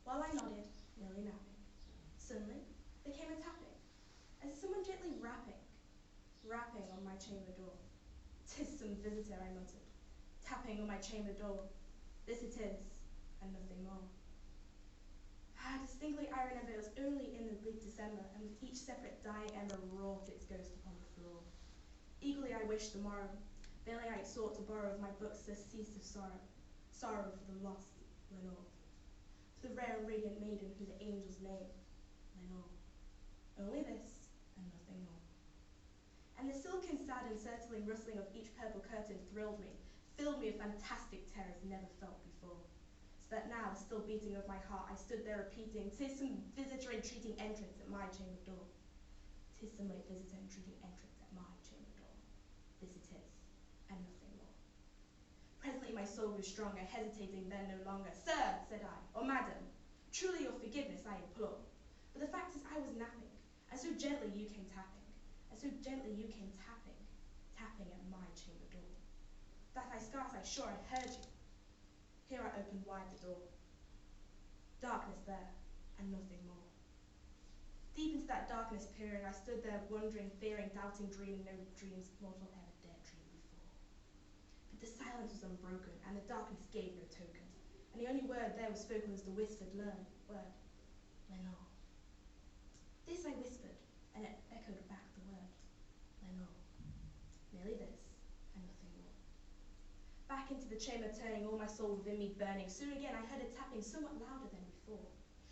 While I nodded, nearly napping, suddenly there came a tapping, as if someone gently rapping on my chamber door. "'Tis some visitor," I muttered, tapping on my chamber door. This it is, and nothing more. Distinctly I remember it was only in the bleak December, and with each separate dying ember wrought its ghost upon the floor. Eagerly I wished the morrow, vainly I sought to borrow of my books the cease of sorrow for the lost Lenore, for the rare and radiant maiden who the angels name Lenore. Only this, and nothing more. And the silken, sad, encircling rustling of each purple curtain thrilled me, filled me with fantastic terrors never felt before. So that now, the still beating of my heart, I stood there repeating, "'Tis some visitor entreating entrance at my chamber door. 'Tis some late visitor entreating entrance at my chamber door. This it is, and nothing more." Presently my soul grew stronger, hesitating then no longer. "Sir," said I, "or madam, truly your forgiveness I implore. But the fact is I was napping, and so gently you came tapping, tapping at my chamber door, that I scarce sure I heard you." Here I opened wide the door. Darkness there, and nothing more. Deep into that darkness peering, I stood there wondering, fearing, doubting, dreaming no dreams mortal ever dared dream before. But the silence was unbroken, and the darkness gave no token, and the only word there was spoken was the whispered word, "Lenore." This I whispered, and it echoed back the word, "Lenore." Merely this, and nothing more. Back into the chamber turning, all my soul within me burning, soon again I heard a tapping somewhat louder than before.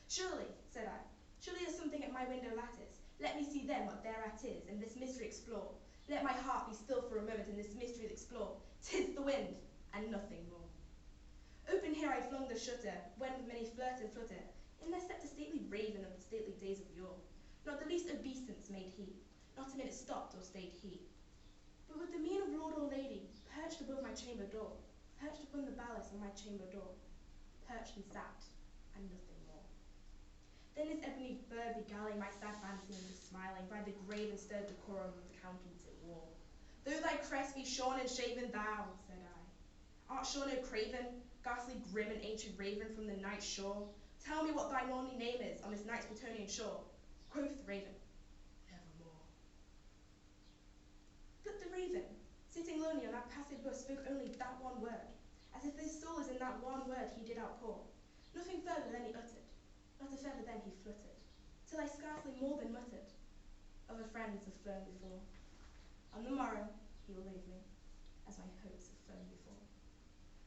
"Surely," said I, "surely there's something at my window lattice. Let me see then what thereat is, and this mystery explore. Let my heart be still for a moment, and this mystery explore. 'Tis the wind, and nothing more." Open here I flung the shutter, when with many flirt and flutter, in there stepped a stately raven of the stately days of yore. Not the least obeisance made he, not a minute stopped or stayed he, but with the mien of lord or lady, perched above my chamber door, perched upon the ballast of my chamber door, perched and sat, and nothing more. Then this ebony bird beguiling my sad fancy into smiling, by the grave and stirred decorum of the countenance it wore. "Though thy crest be shorn and shaven, thou," said I, "art sure no craven, ghastly grim and ancient raven from the night's shore? Tell me what thine only name is on this night's Plutonian shore." Quoth the raven, "Nevermore." But the raven, sitting lonely on that passive bust, spoke only that one word, as if his soul is in that one word he did outpour. Nothing further than he uttered, not a feather then he fluttered, till I scarcely more than muttered, "Other friends have flown before. On the morrow he will leave me, as my hopes have flown before."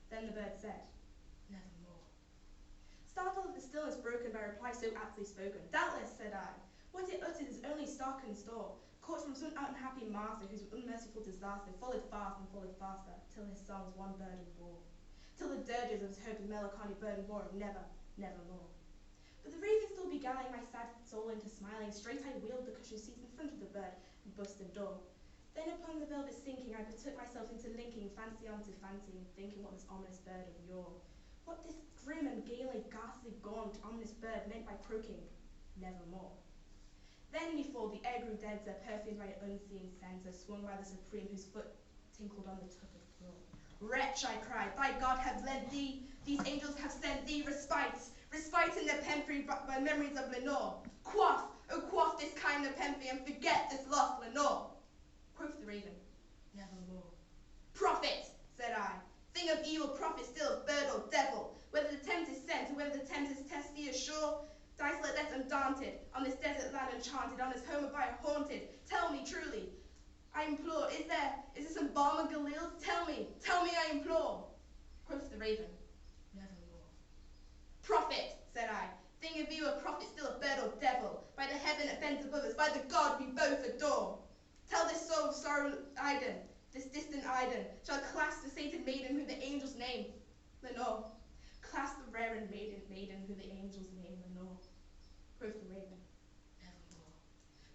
Then the bird said, "Nevermore." Startled at the stillness broken by reply so aptly spoken, "Doubtless," said I, "what it uttered is only stock and store, caught from some unhappy master whose unmerciful disaster followed fast and followed faster, till his songs one burden bore, till the dirges of his hopes melancholy burden bore of never, nevermore." But the raven still beguiling my sad soul into smiling, straight I wheeled the cushioned seat in front of the bird and bust and door. Then upon the velvet sinking, I betook myself into linking fancy onto fancy, and thinking what this ominous bird of yore, what this grim and gaily, ghastly, gaunt, ominous bird meant by croaking, "Nevermore." Then before the air grew denser, perfumed by an unseen censer, swung by the supreme whose foot tinkled on the tuffed floor. "Wretch," I cried, "thy God hath lent thee, these angels have sent thee respite in their pempry by memories of Lenore. Quaff, oh quaff this kind nepenthe, and forget this lost Lenore." Quoth the raven, "Nevermore." "Prophet," said I, "thing of evil, prophet still of bird or devil, whether the tempt is sent, or whether the tempter's test thee ashore, dice let us undaunted, on this desert land enchanted, on this home by haunted, tell me truly, I implore, is there some balm of Galil's? Tell me, I implore." Quoth the raven, "Nevermore." "Prophet," said I, "thing of evil, prophet still of bird or devil, by the heaven that bends above us, by the God we both adore, tell this soul of sorrow Iden, this distant Iden, shall clasp the sainted maiden who the angels name Lenore. Clasp the rare and maiden who the angels name Lenore." Quoth the raven, "Nevermore."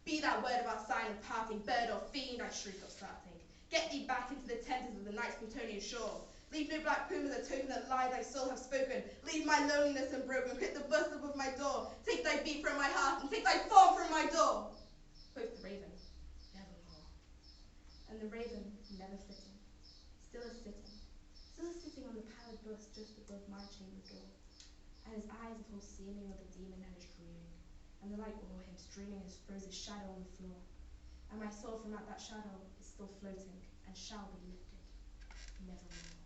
"Be that word of our sign of parting, bird or fiend," I shrieked upstarting, "get thee back into the tenters of the night's Plutonian shore. Leave no black plume as a token that lie thy soul have spoken. Leave my loneliness unbroken, quit the bust above my door. Take thy beat from my heart, and take thy form from my door." Quoth the raven, "Nevermore." And the raven, never flitting, still as sitting on the pallid bust just above my chamber door, I and his eyes the whole seeming of the demon and his dreaming, and the light o'er him streaming throws his shadow on the floor, and my soul from out that shadow is still floating, and shall be lifted nevermore.